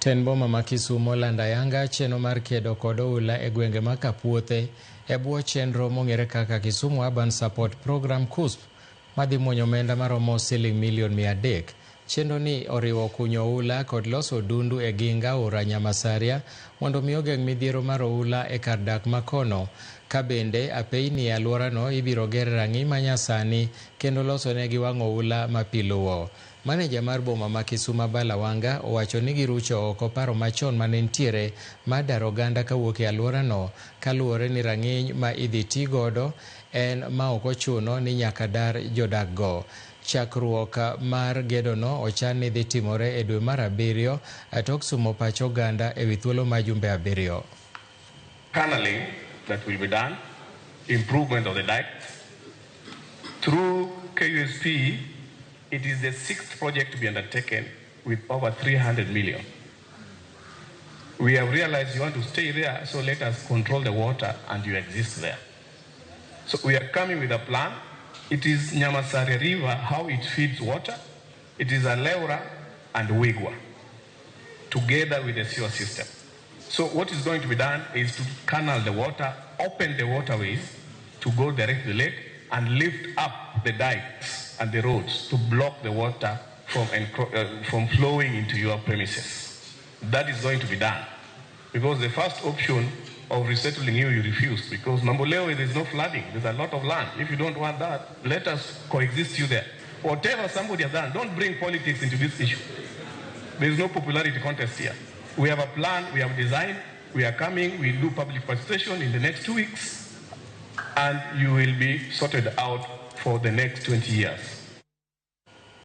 Ten boma ma Kisumo olando ayanga chenro mar kedo kod oula e gwenge ma Kapuothe e bwo chenro mong'ere kaka Kisumu Urban Support Program KUSP madhi muonyo omenda maromo Sh300M. Chenro ni oriwo kunyo oula kod loso dundu e ginga aora Nyamasaria mondo mi ogeng' midhiero mar oula e kar dak makono. Ka bende apeyni e alworano ibiro ger rang'i manyasani kendo loso negi wang' oula ma pi luwo. Maneja mar boma ma Kisumu Aballa Wanga owacho ni girucho oko paro machon mane nitiere mar daro oganda kawuok e alworano kaluwore ni rang'iny ma idhi ti godo en ma ok ochuno ni nyaka dar jodak go. Chakruok mar gedono ochan ni dhi timore e dwe mar 7 tok sumo pach oganda e wi thuolo ma jumbe 7. Tunneling that will be done, improvement of the dikes. Through KUSP, it is the 6th project to be undertaken with over 300 million. We have realized you want to stay there, so let us control the water and you exist there. So we are coming with a plan. It is Nyamasaria River, how it feeds water. It is Aleura and Wigwa, together with the sewer system. So what is going to be done is to canal the water, open the waterways to go direct to the lake, and lift up the dikes and the roads to block the water from flowing into your premises. That is going to be done. Because the first option of resettling you refused, because Mambolewe, there's no flooding, there's a lot of land. If you don't want that, let us coexist you there. Whatever somebody has done, don't bring politics into this issue. There's no popularity contest here. We have a plan, we have designed, we are coming, we'll do public participation in the next 2 weeks, and you will be sorted out for the next 20 years.